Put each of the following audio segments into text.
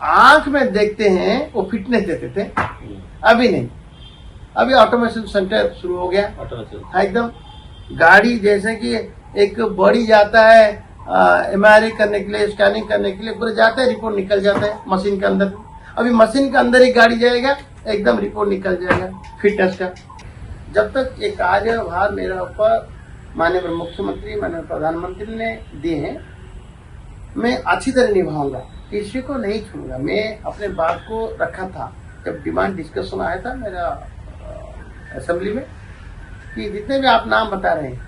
आंख में देखते हैं वो फिटनेस देते थे, अभी नहीं। अभी ऑटोमेशन सेंटर शुरू हो गया। हाँ, एकदम गाड़ी जैसे कि एक बॉडी जाता है एमआरआई करने के लिए, स्कैनिंग करने के लिए, पूरा जाता है, रिपोर्ट निकल जाता है मशीन के अंदर। अभी मशीन के अंदर ही गाड़ी जाएगा, एकदम रिपोर्ट निकल जाएगा फिटनेस का। जब तक ये कार्यभार मेरा ऊपर माननीय मुख्यमंत्री, माननीय प्रधानमंत्री ने दिए हैं, मैं अच्छी तरह निभाऊंगा, किसी को नहीं छोड़ूंगा। मैं अपने बात को रखा था जब डिमांड डिस्कशन आया था मेरा असेंबली में, कि जितने भी आप नाम बता रहे हैं,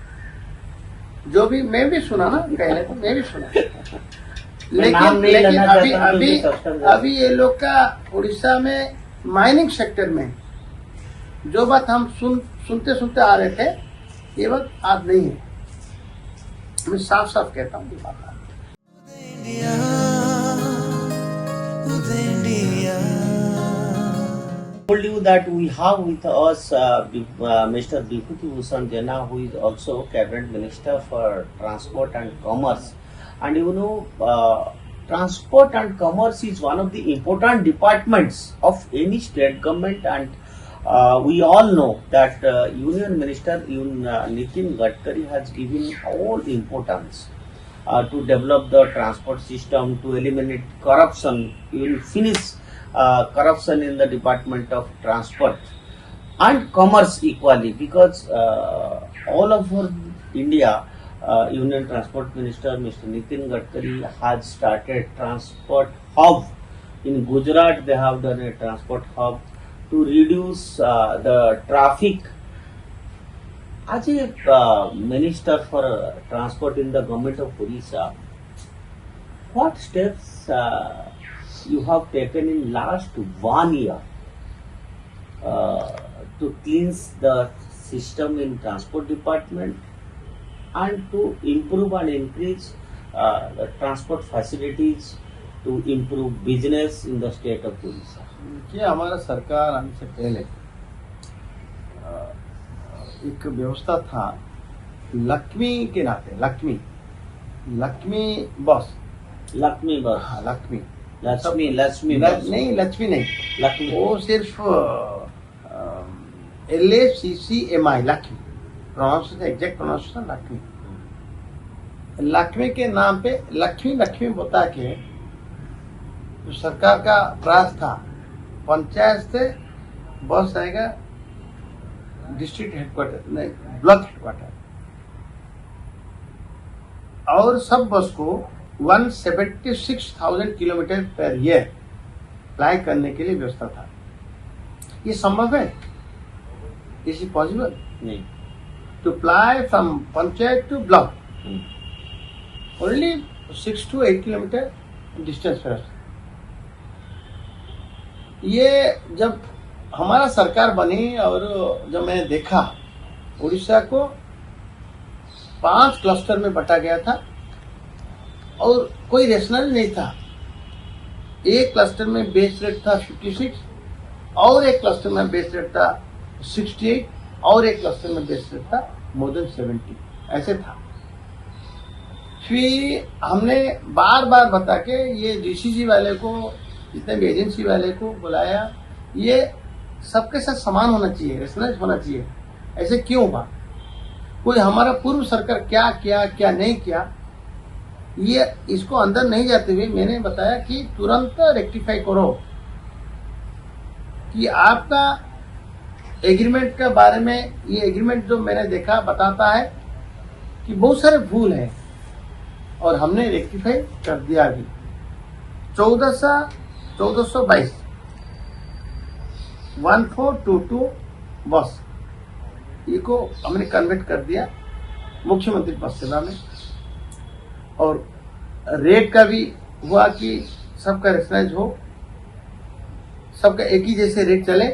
जो भी मैं भी सुना ना, पहले तो मैं भी सुना, लेकिन अभी ये लोग का उड़ीसा में माइनिंग सेक्टर में जो बात हम सुनते आ रहे थे, ये बात आज नहीं है। मैं साफ साफ कहता हूँ ये बात। Told you that we have with us Mr. Vibhuti Bhushan Jena, who is also Cabinet Minister for Transport and Commerce. And you know, Transport and Commerce is one of the important departments of any state government, and we all know that Union Minister Nitin Gadkari has given all importance to develop the transport system, to eliminate corruption, even finish corruption in the Department of Transport and Commerce equally, because all over India, Union Transport Minister Mr. Nitin Gadkari has started transport hub. In Gujarat, they have done a transport hub to reduce the traffic. As a Minister for Transport in the government of Odisha, what steps you have taken in last 1 year to cleanse the system in transport department and to improve and increase the transport facilities, to improve business in the state of Odisha? देखिए, हमारा सरकार आने से पहले एक व्यवस्था था लक्ष्मी के नाते, लक्ष्मी बस, हाँ, लक्ष्मी नहीं, वो सिर्फ LACCMI, Lakshmi pronunciation, exact pronunciation Lakshmi के नाम पे लक्ष्मी बता के जो सरकार का प्रयास था, पंचायत से बस आएगा डिस्ट्रिक्ट हेडक्वार्टर, नहीं, ब्लॉक हेडक्वार्टर, और सब बस को 176,000 किलोमीटर पर ईयर फ्लाई करने के लिए व्यवस्था था। ये संभव है? Is it possible? नहीं। To fly from panchayat to block, only 6 to 8 kilometre distance पर। ये जब हमारा सरकार बनी और जब मैंने देखा, उड़ीसा को 5 क्लस्टर में बटा गया था और कोई रेशनल नहीं था। एक क्लस्टर में बेस रेट था 56 और एक क्लस्टर में बेस रेट था 68 और एक क्लस्टर में बेस रेट था मोर देन 70, ऐसे था। फिर हमने बार बता के ये GCG वाले को, जितने भी एजेंसी वाले को बुलाया, ये सबके साथ समान होना चाहिए, रेशनलाइज होना चाहिए। ऐसे क्यों हुआ? कोई हमारा पूर्व सरकार क्या किया क्या नहीं किया, ये इसको अंदर नहीं जाते हुए मैंने बताया कि तुरंत रेक्टिफाई करो, कि आपका एग्रीमेंट के बारे में, ये एग्रीमेंट जो मैंने देखा बताता है कि बहुत सारे भूल है, और हमने रेक्टिफाई कर दिया। अभी 1422 1422 बस ये को हमने कन्वर्ट कर दिया मुख्यमंत्री बस सेवा में, और रेट का भी हुआ कि सबका रेशनलाइज हो, सबका एक ही जैसे रेट चले।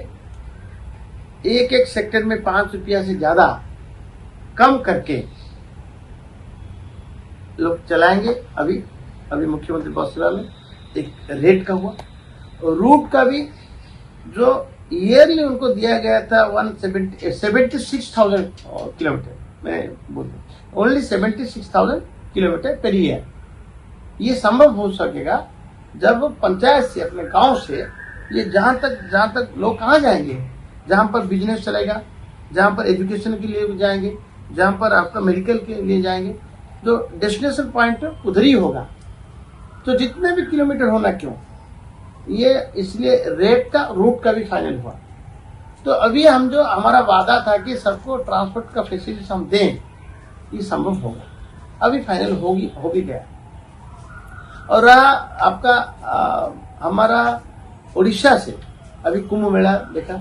एक सेक्टर में 5 रुपया से ज्यादा कम करके लोग चलाएंगे। अभी मुख्यमंत्री बस सेवा में एक रेट का हुआ, और रूट का भी जो ईयरली उनको दिया गया था 76,000 किलोमीटर, मैं बोल ओनली 76,000 किलोमीटर पर ईयर। ये संभव हो सकेगा जब पंचायत से, अपने गांव से, ये जहां तक लोग कहाँ जाएंगे, जहां पर बिजनेस चलेगा, जहां पर एजुकेशन के लिए जाएंगे, जहां पर आपका मेडिकल के लिए जाएंगे, तो डेस्टिनेशन पॉइंट उधर ही होगा। तो जितने भी किलोमीटर होना क्यों, ये इसलिए रेट का, रूट का भी फाइनल हुआ। तो अभी हम जो हमारा वादा था कि सबको ट्रांसपोर्ट का फैसिलिटी हम दें, ये संभव होगा, अभी फाइनल हो भी गया। और आपका हमारा उड़ीसा से अभी कुंभ मेला देखा,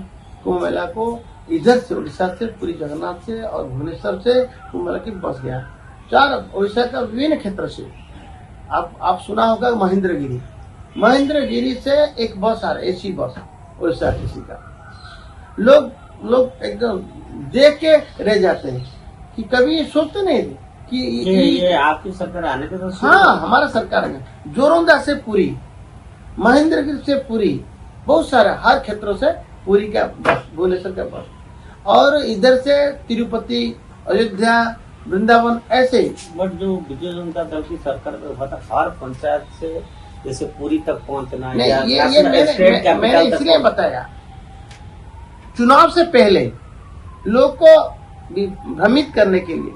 कुंभ मेला को इधर से, उड़ीसा से, पूरी जगन्नाथ से और भुवनेश्वर से कुंभ मेला की बस गया। 4 उड़ीसा का विभिन्न क्षेत्र से, आप सुना होगा महेंद्रगिरी से एक बस आ रहा है, एसी बस, उड़ीसा किसी का। लोग एकदम देख के रह जाते हैं कि कभी ये सोचते नहीं थे कि ये आपकी सरकार आने के बाद। हाँ, हमारा सरकार में जोरोंदा से पुरी, महेंद्रगिरी से पुरी, बहुत सारे हर क्षेत्रों से पुरी का बस, भुवनेश्वर का बस, और इधर से तिरुपति, अयोध्या, वृंदावन, ऐसे ही। बट जो विजय जनता दल की सरकार में हुआ था, हर पंचायत से जैसे पुरी तक पहुंचना, नहीं, ये मैंने इसलिए बताया, चुनाव से पहले लोग को भ्रमित करने के लिए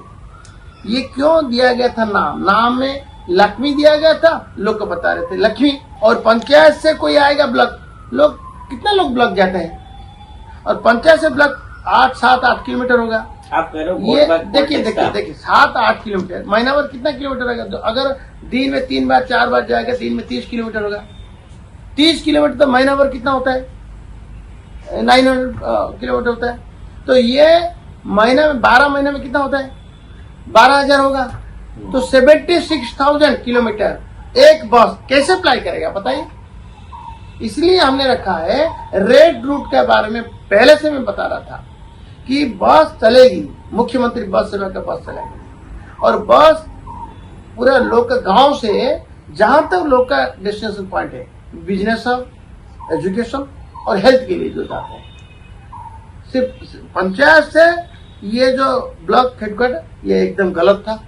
ये क्यों दिया गया था नाम में लक्ष्मी दिया गया था, लोग को बता रहे थे लक्ष्मी। और पंचायत से कोई आएगा ब्लॉक, लोग कितने लोग ब्लॉक जाते हैं, और पंचायत से ब्लॉक 7-8 किलोमीटर होगा। आप कह रहे हो ये देखिए 7-8 किलोमीटर, महीना भर कितना किलोमीटर होगा। तो अगर दिन में 3 बार 4 बार जाएगा, दिन में 30 किलोमीटर होगा। 30 किलोमीटर तो महीना भर कितना होता है, 900 किलोमीटर होता है। तो ये महीना में, 12 महीने में कितना होता है, 12,000 होगा। तो 76,000 किलोमीटर एक बस कैसे अप्लाई करेगा बताइए। इसलिए हमने रखा है रेड रूट के बारे में, पहले से मैं बता रहा था कि बस चलेगी, मुख्यमंत्री बस सेवा का बस चलेगी, और बस पूरा लोग का गांव से जहां तक लोग का डेस्टिनेशन पॉइंट है, बिजनेस, एजुकेशन और हेल्थ के लिए जो जाते हैं। सिर्फ पंचायत से ये जो ब्लॉक हेडक्वार्टर, ये एकदम गलत था।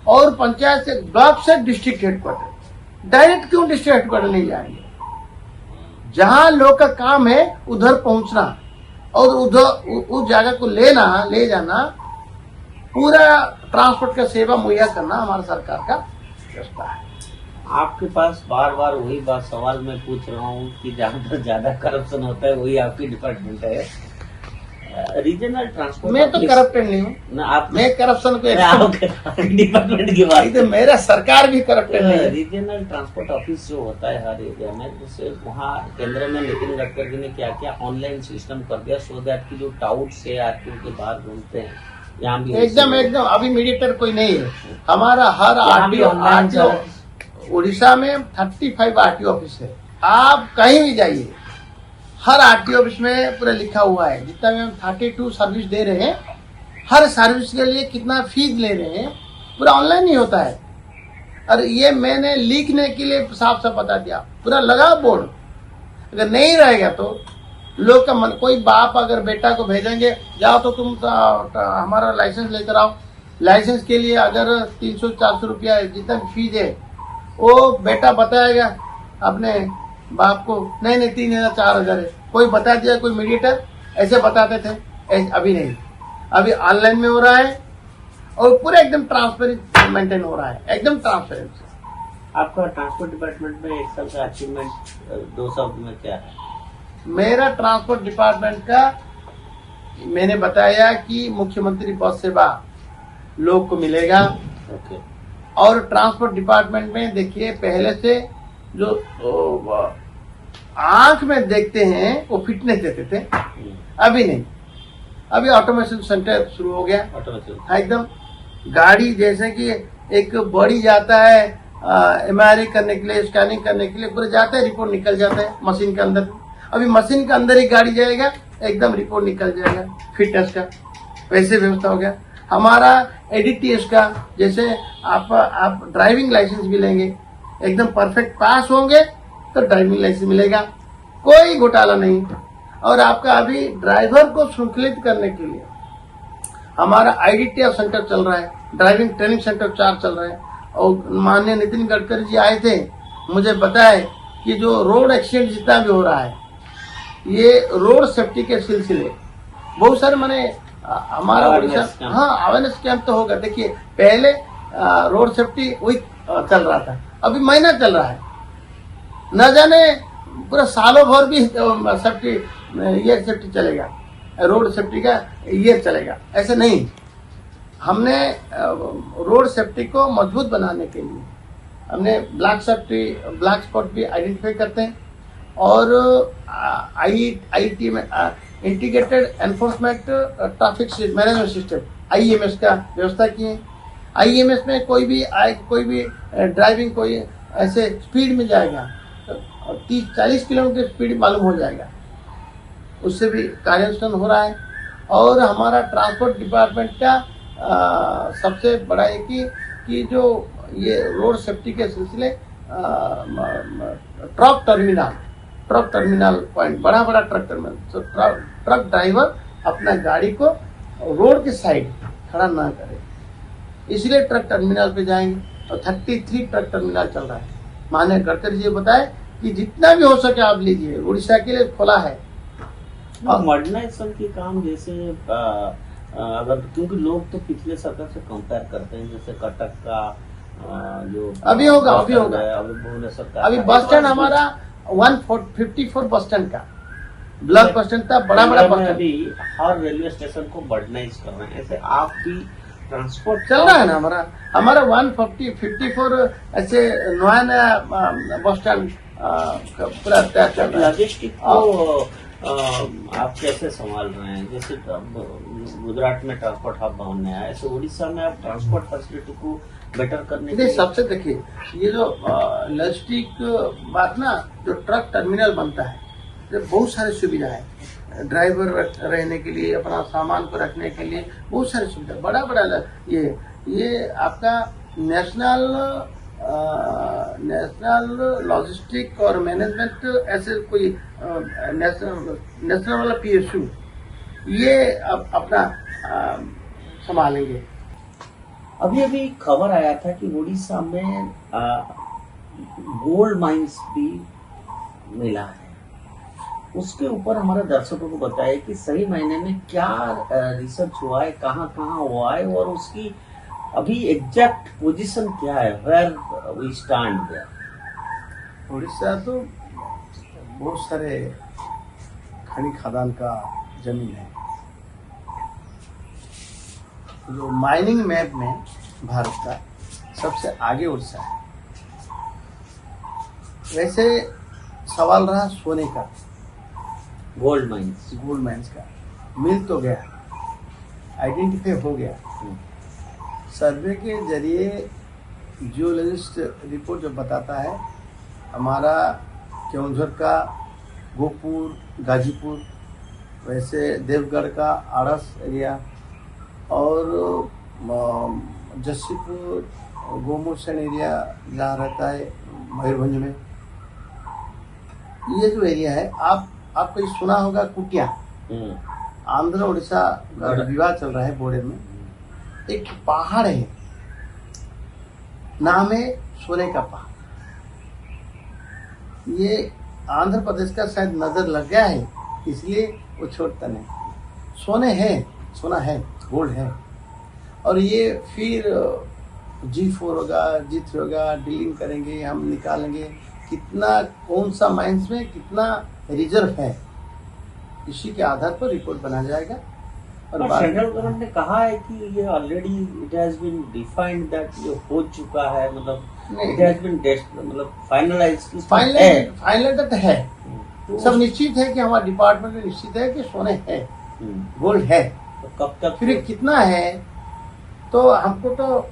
और पंचायत से, ब्लॉक से डिस्ट्रिक्ट हेडक्वार्टर, डायरेक्ट क्यों डिस्ट्रिक्ट हेडक्वार्टर नहीं जाएंगे? जहां लोग का काम है उधर पहुंचना और उधर उस जगह को ले जाना, पूरा ट्रांसपोर्ट का सेवा मुहैया करना हमारा सरकार का व्यवस्था है। आपके पास बार बार वही बात सवाल मैं पूछ रहा हूँ कि जहाँ पर ज्यादा करप्शन होता है वही आपकी डिपार्टमेंट है, रीजनल ट्रांसपोर्ट। मैं तो करप्टेड नहीं हूँ, मैं करप्शन को डिपार्टमेंट की बात, तो मेरा सरकार भी करप्टेड नहीं है। रीजनल ट्रांसपोर्ट ऑफिस जो होता है हर एरिया में, जैसे वहाँ केंद्र में नितिन गडकरी जी ने क्या किया, ऑनलाइन सिस्टम कर दिया, सो दैट की जो टाउट से आरटीओ के बाहर घूमते हैं, यहाँ भी एकदम अभी मीडिएटर कोई नहीं है। हमारा हर आरटीओ उड़ीसा में 35 आरटीओ ऑफिस है। आप कहीं भी जाइए, हर आरटीओ ऑफिस में पूरा लिखा हुआ है, जितना भी हम 32 सर्विस दे रहे हैं, हर सर्विस के लिए कितना फीस ले रहे हैं, पूरा ऑनलाइन ही होता है। और ये मैंने लिखने के लिए साफ साफ बता दिया, पूरा लगा बोर्ड। अगर नहीं रहेगा तो लोग का मन, कोई बाप अगर बेटा को भेजेंगे, जाओ तो तुम हमारा लाइसेंस लेकर आओ, लाइसेंस के लिए अगर 300-400 रुपया जितना फीस है, वो बेटा बताएगा अपने बाप को, नहीं 3,000-4,000 है। कोई बता दिया, कोई मीडिएटर ऐसे बताते थे, अभी नहीं, अभी ऑनलाइन में हो रहा है और पूरा एकदम ट्रांसपेरेंट मेंटेन हो रहा है, एकदम ट्रांसपेरेंट। आपका ट्रांसपोर्ट डिपार्टमेंट में एक साल का अचीवमेंट 2 शब्द में क्या है? मेरा ट्रांसपोर्ट डिपार्टमेंट का, मैंने बताया कि मुख्यमंत्री बस सेवा लोग को मिलेगा। ओके। और ट्रांसपोर्ट डिपार्टमेंट में देखिए, पहले से जो आंख में देखते हैं वो फिटनेस देते थे, अभी नहीं, अभी ऑटोमेशन सेंटर शुरू हो गया। हाँ, एकदम गाड़ी जैसे कि एक बड़ी जाता है एमआरआई करने के लिए, स्कैनिंग करने के लिए, पूरे जाता है, रिपोर्ट निकल जाता है मशीन के अंदर। अभी मशीन के अंदर ही गाड़ी जाएगा, एकदम रिपोर्ट निकल जाएगा फिटनेस का, वैसे व्यवस्था हो गया। हमारा एडीटीएस का, जैसे आप ड्राइविंग लाइसेंस भी लेंगे, एकदम परफेक्ट पास होंगे तो ड्राइविंग लाइसेंस मिलेगा, कोई घोटाला नहीं। और आपका अभी ड्राइवर को श्रृंखलित करने के लिए हमारा आईडीटीएफ सेंटर चल रहा है, ड्राइविंग ट्रेनिंग सेंटर 4 चल रहे हैं। और माननीय नितिन गडकरी जी आए थे मुझे पता है कि जो रोड एक्सीडेंट जितना भी हो रहा है, ये रोड सेफ्टी के सिलसिले बहुत सारे मैंने हमारा Awareness उड़ीसा, camp. हाँ अवेयरनेस कैंप तो होगा। देखिए पहले रोड सेफ्टी वीक चल रहा था, अभी महीना चल रहा है, न जाने पूरा सालों भर भी सेफ्टी ये सेफ्टी चलेगा, रोड सेफ्टी का ये चलेगा, ऐसे नहीं। हमने रोड सेफ्टी को मजबूत बनाने के लिए हमने ब्लैक स्पॉट भी आइडेंटिफाई करते हैं और आईटी में integrated enforcement traffic management system IEMS का व्यवस्था की है। IEMS में कोई भी ड्राइविंग कोई ऐसे स्पीड में जाएगा तो 30-40 किलोमीटर स्पीड मालूम हो जाएगा, उससे भी कार्यान्वयन हो रहा है। और हमारा ट्रांसपोर्ट डिपार्टमेंट का सबसे बड़ा है कि जो ये रोड सेफ्टी के सिलसिले ट्रक टर्मिनल पॉइंट, बड़ा ट्रक टर्मिनल, तो ट्रक ड्राइवर अपना गाड़ी को रोड के साइड खड़ा ना करे, इसलिए ट्रक टर्मिनल पे जाएंगे। और 33 ट्रक टर्मिनल चल रहा है। माननीय गडकरी जी बताए कि जितना भी हो सके आप लीजिए, उड़ीसा के लिए खुला है। मॉडर्नाइजेशन के काम जैसे अगर, क्योंकि लोग तो पिछले सरकार से कंपेयर करते हैं, जैसे कटक का जो अभी होगा भुवनेश्वर का, अभी बस स्टैंड हमारा 154 बस स्टैंड का ब्लॉक बस स्टैंड था, बड़ा बस स्टैंड। अभी हर रेलवे स्टेशन को मॉडर्नाइज कर रहे हैं, ऐसे आप भी ट्रांसपोर्ट चल रहा है ना। हमारा 154 ऐसे नया बस स्टैंड पूरा तैयार चल रहा है। लॉजिस्टिक को आप कैसे संभाल रहे हैं? जैसे गुजरात में ट्रांसपोर्ट हब बनने आया, ऐसे उड़ीसा में आप ट्रांसपोर्ट फैसिलिटी को बेटर करने के लिए सबसे देखिए ये जो लॉजिस्टिक बात ना, जो ट्रक टर्मिनल बनता है तो बहुत सारी सुविधा है, ड्राइवर रहने के लिए, अपना सामान को रखने के लिए बहुत सारी सुविधा, बड़ा ये आपका नेशनल लॉजिस्टिक और मैनेजमेंट ऐसे कोई नेशनल वाला PSU ये अपना संभालेंगे। अभी खबर आया था कि उड़ीसा में गोल्ड माइंस भी मिला है, उसके ऊपर हमारे दर्शकों को बताया कि सही मायने में क्या रिसर्च हुआ है, कहाँ हुआ है और उसकी अभी एग्जैक्ट पोजीशन क्या है, where we stand there. Orissa तो बहुत सारे खनी खदान का जमीन है, जो माइनिंग मैप में भारत का सबसे आगे उड़ीसा है। वैसे सवाल रहा सोने का, गोल्ड माइंस का मिल तो गया, आइडेंटिफाई हो गया, सर्वे के जरिए जियोलॉजिस्ट रिपोर्ट जो बताता है, हमारा केवंझर का गोपुर, गाजीपुर, वैसे देवगढ़ का आड़स एरिया और जस्सीपुर, गोमूसन एरिया जहाँ रहता है मयूरभंज में, ये जो एरिया है, आपको ये सुना होगा कुटिया, आंध्र उड़ीसा का विवाद चल रहा है बॉर्डर में, एक पहाड़ है, नाम है सोने का पहाड़। ये आंध्र प्रदेश का शायद नजर लग गया है, इसलिए वो छोड़ता नहीं। सोना है, गोल्ड है। और ये फिर G4 होगा, G3 होगा, डीलिंग करेंगे, हम निकालेंगे कितना, कौन सा माइंस में कितना रिजर्व है, इसी के आधार पर रिपोर्ट बना जाएगा। और सेंट्रल गवर्नमेंट ने कहा है कि ये already it has been defined that ये हो चुका है, मतलब इट हैज बीन मतलब फाइनलाइज्ड है, सब निश्चित है कि हमारा डिपार्टमेंट में निश्चित है कि सोने है, गोल्ड है। तो कब तक फिर कितना है, तो हमको तो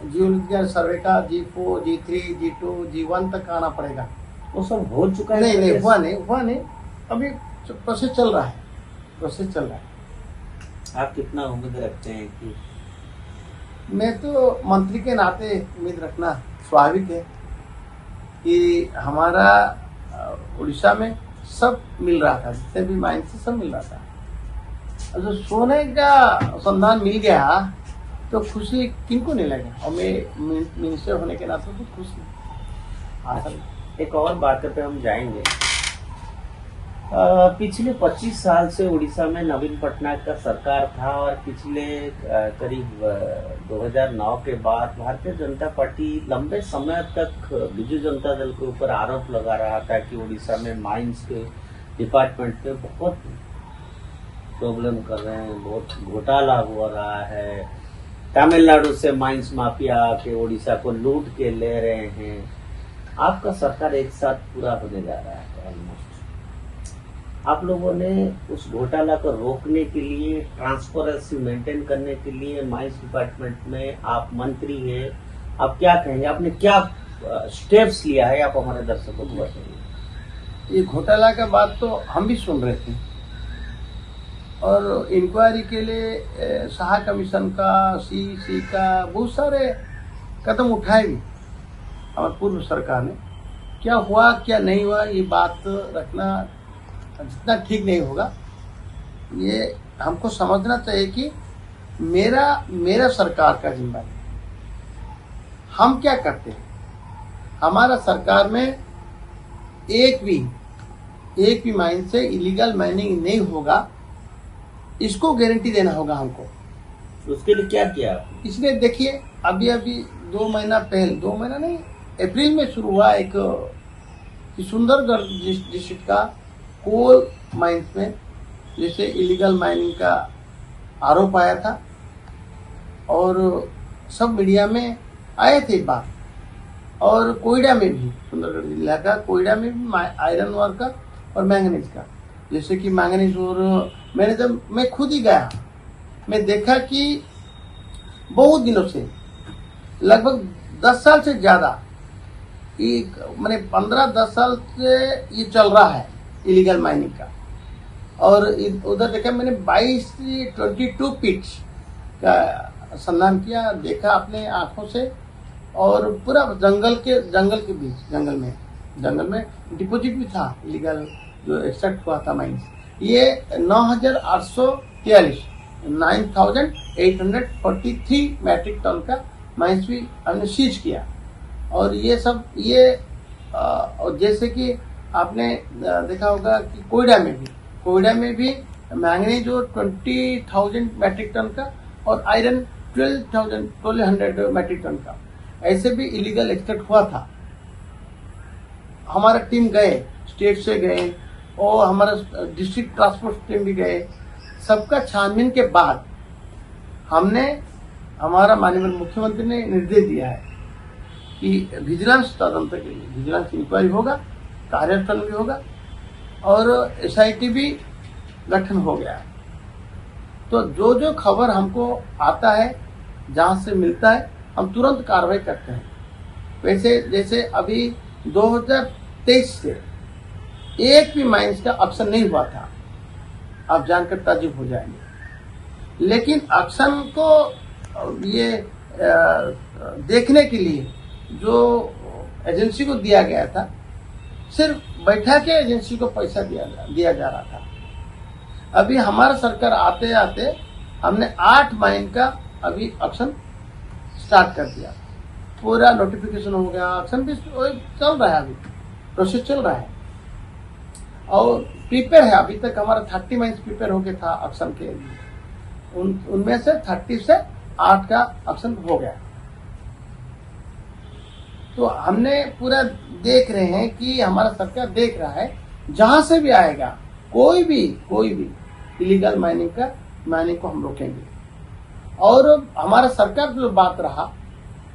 जियोलॉजिकल सर्वे का G4, G3, G2, G1 तक आना पड़ेगा। वो सब हो चुका है? नहीं, हुआ नहीं, अभी प्रोसेस चल रहा है। आप कितना उम्मीद रखते हैं कि? मैं तो मंत्री के नाते उम्मीद रखना स्वाभाविक है कि हमारा उड़ीसा में सब मिल रहा था, जितने भी माइन से सब मिल रहा था। और जो सोने का संधान मिल गया तो खुशी किनको नहीं लगे, और मैं मिनिस्टर होने के नाते तो खुश हूँ। हाँ सर, एक और बात पे हम जाएंगे। पिछले 25 साल से उड़ीसा में नवीन पटनायक का सरकार था और पिछले करीब 2009 के बाद भारतीय जनता पार्टी लंबे समय तक बीजू जनता दल के ऊपर आरोप लगा रहा था कि उड़ीसा में माइंस के डिपार्टमेंट पे बहुत प्रॉब्लम कर रहे हैं, बहुत घोटाला हो रहा है, तमिलनाडु से माइंस माफिया के उड़ीसा को लूट के ले रहे हैं। आपका सरकार एक साथ पूरा होने जा रहा है ऑलमोस्ट। आप लोगों ने उस घोटाला को रोकने के लिए, ट्रांसपेरेंसी मेंटेन करने के लिए माइंस डिपार्टमेंट में आप मंत्री हैं, आप क्या कहेंगे, आपने क्या स्टेप्स लिया है, आप हमारे दर्शकों को बताइए। ये घोटाला का बात तो हम भी सुन रहे थे और इंक्वायरी के लिए शाह कमीशन का, सीईसी का बहुत सारे कदम उठाए भी हमारे पूर्व सरकार ने। क्या हुआ क्या नहीं हुआ ये बात रखना जितना ठीक नहीं होगा। ये हमको समझना चाहिए कि मेरा सरकार का जिम्मेदारी, हम क्या करते हैं। हमारा सरकार में एक भी माइन से इलीगल माइनिंग नहीं होगा, इसको गारंटी देना होगा हमको। उसके लिए क्या किया? इसलिए देखिए अभी 2 महीना पहले, 2 महीना नहीं, अप्रैल में शुरू हुआ एक सुंदरगढ़ डिस्ट्रिक्ट का कोल माइंस में जैसे इलीगल माइनिंग का आरोप आया था और सब मीडिया में आए थे बात। और कोयडा में भी, सुंदरगढ़ जिला का कोयडा में भी आयरन ओर का और मैंगनीज का, जैसे कि मैंगनीज और मैं खुद ही गया, मैं देखा कि बहुत दिनों से, लगभग 10 साल से ज्यादा, मैंने 15-10 साल से ये चल रहा है इलीगल माइनिंग का। और उधर देखा मैंने 22 पिट्स का संधान किया, देखा अपने आंखों से। और पूरा जंगल के बीच, जंगल में डिपॉजिट भी था इलीगल जो एक्सट्रैक्ट हुआ था माइंस। ये 9,843 9,843 मैट्रिक टन का माइंस भी हमने सीज किया। और ये सब और जैसे कि आपने देखा होगा कि कोयडा में भी मैंगनीज जो 20,000 मैट्रिक टन का और आयरन 1,200 मैट्रिक टन का, ऐसे भी इलीगल एक्सट्रैक्ट हुआ था। हमारा टीम गए, स्टेट से गए और हमारा डिस्ट्रिक्ट ट्रांसपोर्ट टीम भी गए। सबका छानबीन के बाद हमारा माननीय मुख्यमंत्री ने निर्देश दिया है कि विजिलेंस तदंतर के लिए विजिलेंस इंक्वायरी होगा, कार्यानुष्ठान भी होगा और SIT भी गठन हो गया है। तो जो खबर हमको आता है, जहां से मिलता है, हम तुरंत कार्रवाई करते हैं। वैसे जैसे अभी 2023 से एक भी माइंस का ऑक्शन नहीं हुआ था, आप जानकर ताज्जुब हो जाएंगे। लेकिन ऑक्शन को ये देखने के लिए जो एजेंसी को दिया गया था, सिर्फ बैठा के एजेंसी को पैसा दिया जा रहा था। अभी हमारा सरकार आते आते हमने 8 माइन का अभी ऑक्शन स्टार्ट कर दिया, पूरा नोटिफिकेशन हो गया, ऑक्शन भी चल रहा है, अभी प्रोसेस चल रहा है और प्रिपेयर है। अभी तक हमारा 30 माइंस प्रिपेयर हो गया था ऑक्शन के लिए, उनमें से 30 से 8 का ऑक्शन हो गया। तो हमने पूरा देख रहे हैं कि हमारा सरकार देख रहा है, जहां से भी आएगा कोई भी इलीगल माइनिंग को हम रोकेंगे। और हमारा सरकार जो बात रहा,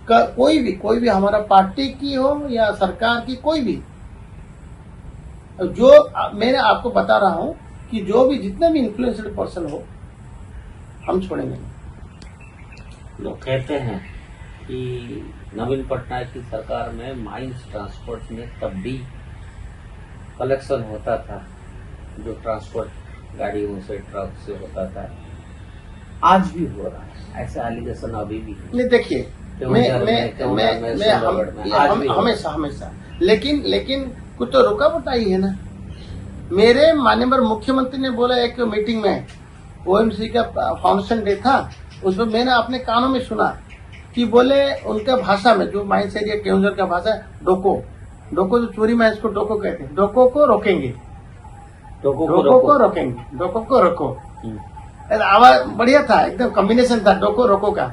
कोई भी हमारा पार्टी की हो या सरकार की, कोई भी, जो मैंने आपको बता रहा हूं कि जो भी जितने भी इन्फ्लुएंस्ड पर्सन हो, हम छोड़ेंगे नहीं। लोग कहते हैं कि नवीन पटनायक की सरकार में माइंस ट्रांसपोर्ट में तब भी कलेक्शन होता था, जो ट्रांसपोर्ट गाड़ियों से, ट्रक से होता था, आज भी हो रहा है, ऐसा एलिगेशन अभी भी है। नहीं देखिए, हमेशा लेकिन कुछ तो रुकावट आई है ना। मेरे माननीय मुख्यमंत्री ने बोला एक मीटिंग में, OMC का फाउंडेशन डे था, उसमें मैंने अपने कानों में सुना कि बोले उनका भाषा में, जो माइंस एरिया केवंझर का भाषा है, डोको, डोको जो चोरी में इसको डोको कहते हैं, डोको को रोकेंगे, डोको डोको को रोकेंगे, डोको को रोको। आवाज बढ़िया था, एकदम कॉम्बिनेशन था डोको रोको का।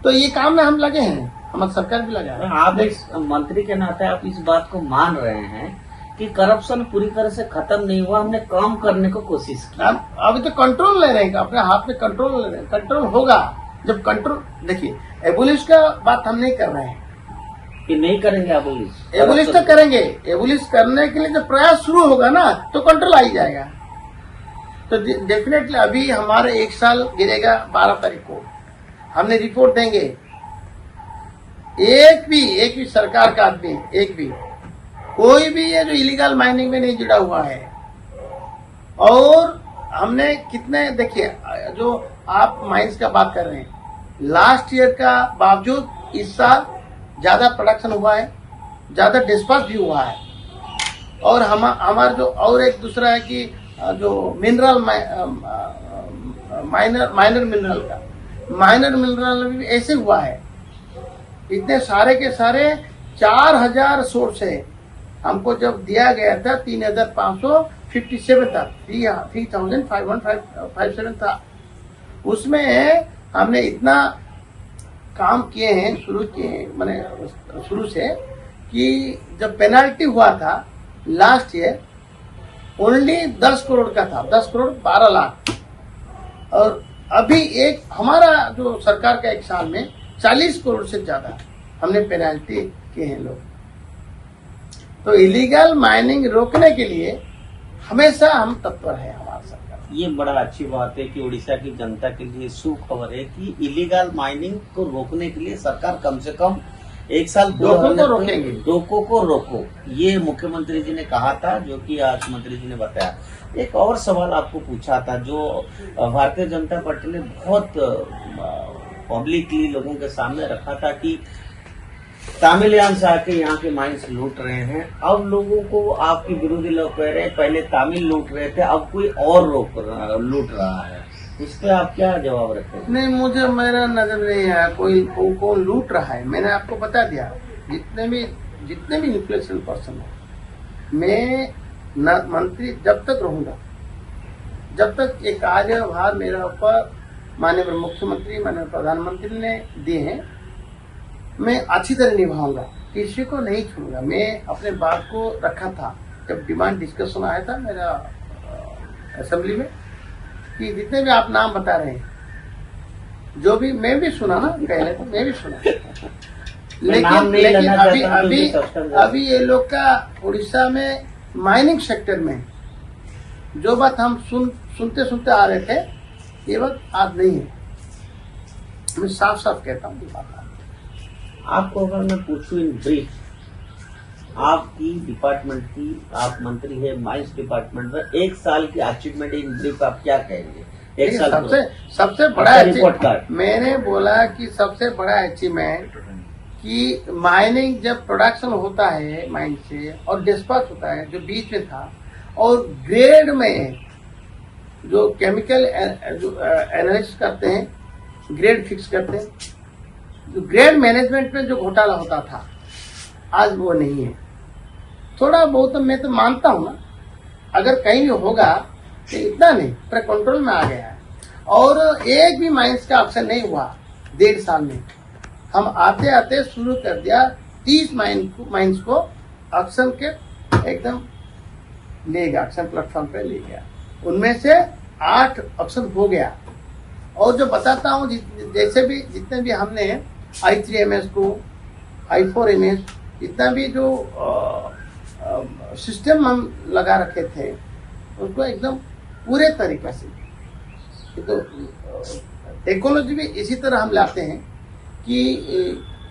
तो ये काम में हम लगे हैं, हमारी सरकार भी लगा है। आप एक मंत्री के नाते आप इस बात को मान रहे हैं कि करप्शन पूरी तरह से खत्म नहीं हुआ, हमने काम करने को कोशिश की। अभी तो कंट्रोल ले रहे हैं, अपने हाथ में कंट्रोल ले रहे हैं। कंट्रोल होगा जब कंट्रोल, देखिए एबोलिश का बात हम नहीं कर रहे हैं कि नहीं करेंगे एबोलिश, एबोलिश तो करेंगे। एबोलिश करने के लिए जब प्रयास शुरू होगा ना तो कंट्रोल आ ही जाएगा। तो डेफिनेटली अभी हमारे 1 साल गिरेगा 12 तारीख को, हमने रिपोर्ट देंगे। एक भी सरकार का आदमी, एक भी कोई भी है जो इलीगल माइनिंग में नहीं जुड़ा हुआ है। और हमने कितने, देखिए जो आप माइंस का बात कर रहे हैं, लास्ट ईयर का बावजूद इस साल ज्यादा प्रोडक्शन हुआ है, ज्यादा डिस्पैच भी हुआ है। और हमारा जो और एक दूसरा है कि जो मिनरल माइनर मिनरल में भी ऐसे हुआ है। इतने सारे के सारे 4000 सोर्स है। हमको जब दिया गया था 3557 था, 3557 था। उसमें हमने इतना काम किए हैं शुरू से कि जब पेनाल्टी हुआ था लास्ट ईयर ओनली 10 करोड़ का था, 10 करोड़ 12 लाख। और अभी एक हमारा जो सरकार का 1 साल में 40 करोड़ से ज्यादा हमने पेनाल्टी किए हैं लोग। तो इलीगल माइनिंग रोकने के लिए हमेशा हम तत्पर है हमारा सरकार। ये बड़ा अच्छी बात है कि उड़ीसा की जनता के लिए सुखबर है कि इलीगल माइनिंग को रोकने के लिए सरकार कम से कम 1 साल डोको को रोकेंगे, डोको को रोको, ये मुख्यमंत्री जी ने कहा था, जो कि आज मंत्री जी ने बताया। एक और सवाल आपको पूछा था, जो भारतीय जनता पार्टी ने बहुत पब्लिकली लोगों के सामने रखा था कि तमिलियन से आके यहाँ के माइंस लूट रहे हैं। अब लोगों को आपके विरोधी लोग कह रहे हैं पहले तमिल लूट रहे थे, अब कोई और लूट रहा है। इस पे आप क्या जवाब रखेंगे? नहीं, मुझे मेरा नजर नहीं आया कोई कौन लूट रहा है। मैंने आपको बता दिया, जितने भी इन्फ्लुएंशियल पर्सन है, मैं मंत्री जब तक रहूंगा, जब तक एक कार्यभार मेरा ऊपर माननीय मुख्यमंत्री, माननीय प्रधानमंत्री ने दिए हैं, मैं अच्छी तरह निभाऊंगा, किसी को नहीं छोड़ूंगा। मैं अपने बात को रखा था जब डिमांड डिस्कशन आया था मेरा असेंबली में, कि जितने भी आप नाम बता रहे हैं, जो भी मैं भी सुना ना, पहले तो मैं भी सुना, लेकिन अभी ये लोग का उड़ीसा में माइनिंग सेक्टर में जो बात हम सुनते आ रहे थे, ये बात आज नहीं है। मैं साफ साफ कहता हूँ ये बात। आपको अगर मैं पूछूं इन ब्रीफ, आपकी डिपार्टमेंट की, आप मंत्री है माइंस डिपार्टमेंट में, 1 साल की अचीवमेंट इन ब्रीफ आप क्या कहेंगे? 1 साल सबसे बड़ा रिपोर्ट कार्ड मैंने बोला कि सबसे बड़ा अचीवमेंट कि माइनिंग जब प्रोडक्शन होता है माइन से और डिस्पैच होता है जो बीच में था, और ग्रेड में जो केमिकल एनालिसिस करते हैं, ग्रेड फिक्स करते हैं, जो ग्रेड मैनेजमेंट में जो घोटाला होता था, आज वो नहीं है। थोड़ा बहुत मैं तो मानता हूं ना, अगर कहीं भी होगा तो इतना नहीं, पर कंट्रोल में आ गया है। और एक भी माइंस का ऑक्शन नहीं हुआ 1.5 साल में। हम आते आते शुरू कर दिया 30 माइंस को ऑक्शन के एकदम ले गया, ऑक्शन प्लेटफॉर्म पे ले गया। उनमें से 8 ऑक्शन हो गया। और जो बताता हूँ, जैसे भी जितने भी हमने I3MS को, I4MS, जितना भी जो सिस्टम हम लगा रखे थे, उसको एकदम पूरे तरीके से, तो टेक्नोलॉजी भी इसी तरह हम लाते हैं कि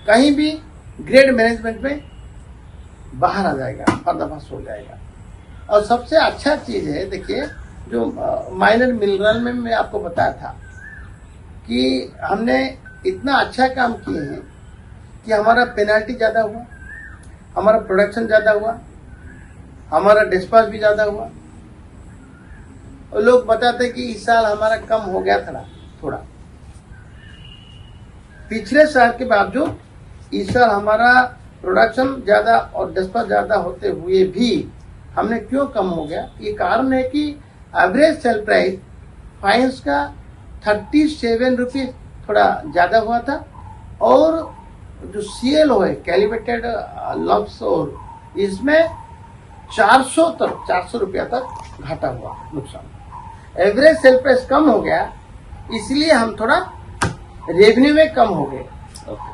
कहीं भी ग्रेड मैनेजमेंट में बाहर आ जाएगा, पर्दाफाश हो जाएगा। और सबसे अच्छा चीज है, देखिए जो माइनर मिनरल में मैं आपको बताया था कि हमने इतना अच्छा काम किए हैं कि हमारा पेनाल्टी ज्यादा हुआ, हमारा प्रोडक्शन ज्यादा हुआ, हमारा डिस्पैच भी ज्यादा हुआ। और लोग बताते कि इस साल हमारा कम हो गया थोड़ा। पिछले साल के बावजूद इस साल हमारा प्रोडक्शन ज्यादा और डिस्पैच ज्यादा होते हुए भी हमने क्यों कम हो गया? ये कारण है कि एवरेज सेल प्राइस फाइन्स का 37 रुपीज थोड़ा ज्यादा हुआ था और जो CLO है कैलिब्रेटेड लम्प्स और इसमें 400 रुपया तक घाटा हुआ नुकसान। एवरेज सेल प्राइस कम हो गया इसलिए हम थोड़ा रेवेन्यू में कम हो गए। ओके,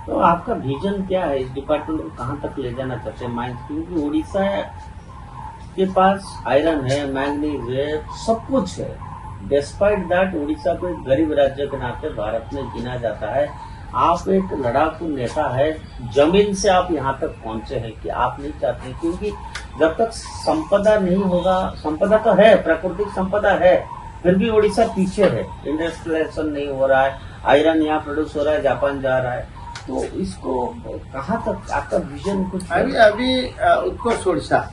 तो आपका विजन क्या है इस डिपार्टमेंट को कहाँ तक ले जाना चाहते हैं माइंस? क्योंकि उड़ीसा के पास आयरन है, मैंगनीज है, सब कुछ है। डिस्पाइट दैट उड़ीसा को एक गरीब राज्य के नाते भारत में गिना जाता है। आप एक लड़ाकू नेता है, जमीन से आप यहाँ तक पहुंचे हैं कि आप नहीं चाहते, क्योंकि जब तक संपदा नहीं होगा, संपदा तो है, प्राकृतिक संपदा है, फिर भी उड़ीसा पीछे है। इंडस्ट्रियलाइजेशन नहीं हो रहा है, आयरन यहाँ प्रोड्यूस हो रहा है, जापान जा रहा है, तो इसको कहाँ तक आपका विजन कुछ? अभी उत्कर्ष ओडिशा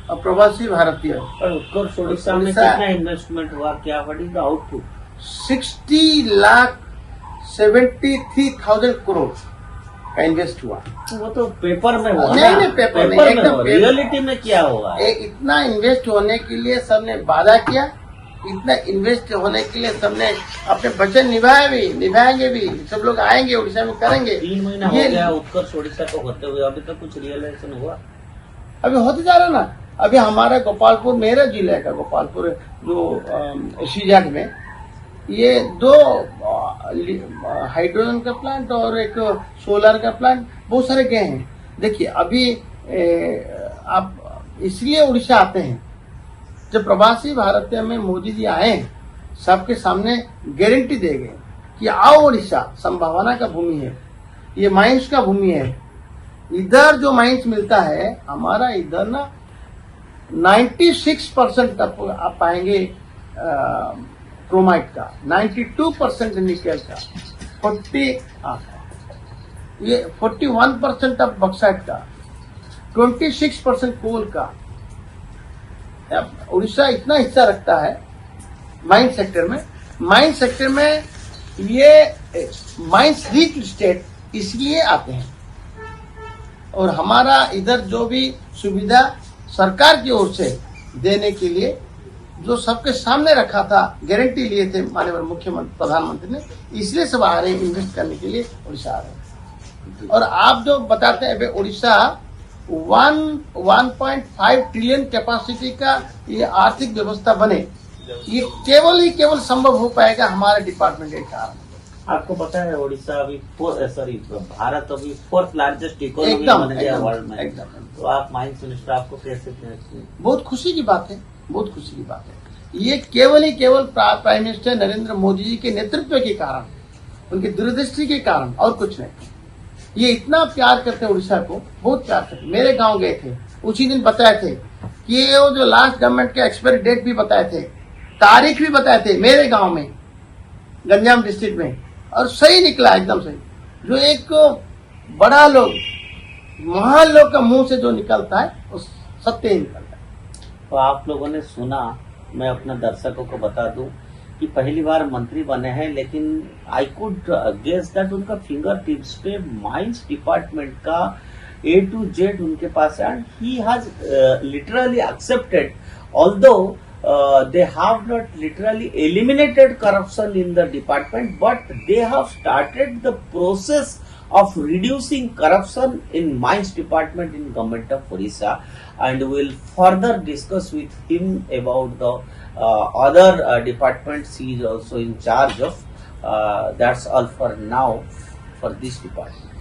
और प्रवासी भारतीय और उत्कर्ष ओडिशा में कितना इन्वेस्टमेंट हुआ, क्या what is the output? 60,73,000 crore का इन्वेस्ट हुआ। तो वो तो पेपर में हुआ नहीं, नहीं, पेपर नहीं, एकदम रियलिटी में क्या हुआ? इतना इन्वेस्ट होने के लिए सबने वादा किया, इतना इन्वेस्ट होने के लिए सबने अपने वचन निभाए भी, निभाएंगे भी। सब लोग आएंगे उड़ीसा में, करेंगे। 3 महीना हो गया उत्कर्ष ओडिशा को होते हुए, अभी तक कुछ रियलाइजेशन हुआ? अभी होते जा रहा ना। अभी हमारा गोपालपुर, मेरा जिले का गोपालपुर जो शिजाट में ये 2 हाइड्रोजन का प्लांट और एक सोलर का प्लांट बहुत सारे गए हैं। देखिए अभी आप इसलिए उड़ीसा आते हैं, जब प्रवासी भारतीय में मोदी जी आए सबके सामने गारंटी दे गए कि आओ उड़ीसा, संभावना का भूमि है, ये माइंस का भूमि है। इधर जो माइंस मिलता है हमारा इधर ना 96% आप पाएंगे क्रोमाइट का, 92% निकेल का, 41% ऑफ बक्साइट का, 26% कोल का। उड़ीसा इतना हिस्सा रखता है माइन सेक्टर में। माइन सेक्टर में ये माइंस रिच स्टेट इसलिए आते हैं और हमारा इधर जो भी सुविधा सरकार की ओर से देने के लिए जो सबके सामने रखा था, गारंटी लिए थे माननीय मुख्यमंत्री प्रधानमंत्री ने, इसलिए सब आ रहे हैं इन्वेस्ट करने के लिए उड़ीसा आ रहे हैं। और आप जो बताते हैं उड़ीसा 1.5 ट्रिलियन कैपेसिटी का ये आर्थिक व्यवस्था बने, ये केवल संभव हो पाएगा हमारे डिपार्टमेंट के कारण। आपको पता है उड़ीसा अभी भारत अभी 4th लार्जेस्ट इकोनॉमी बन गया वर्ल्ड में। एकदम। तो आप माइंस मिनिस्टर, आपको कैसे? बहुत खुशी की बात है, बहुत खुशी की बात है। ये केवल प्राइम मिनिस्टर नरेंद्र मोदी जी के नेतृत्व के कारण, उनकी दूरदृष्टि के कारण, और कुछ नहीं। ये इतना प्यार करते हैं उड़ीसा को, बहुत प्यार करते। मेरे गांव गए थे, उसी दिन बताए थे कि ये वो जो लास्ट गवर्नमेंट के एक्सपायरी डेट भी बताए थे, तारीख भी बताए थे मेरे गांव में, गंजाम डिस्ट्रिक्ट में, और सही निकला, एकदम सही। जो एक बड़ा लोग, महान लोग का मुंह से जो निकलता है वो सत्य ही निकलता है। तो आप लोगों ने सुना, मैं अपने दर्शकों को बता दूं कि पहली बार मंत्री बने हैं, लेकिन आई कुड गेस दैट उनका फिंगर टिप्स पे माइंस डिपार्टमेंट का A to Z उनके पास है। And he has literally accepted, although they have not literally eliminated corruption in the department, but they have started the process of reducing corruption in mines department in government of Orissa, and we will further discuss with him about the other departments he is also in charge of. That's all for now for this department.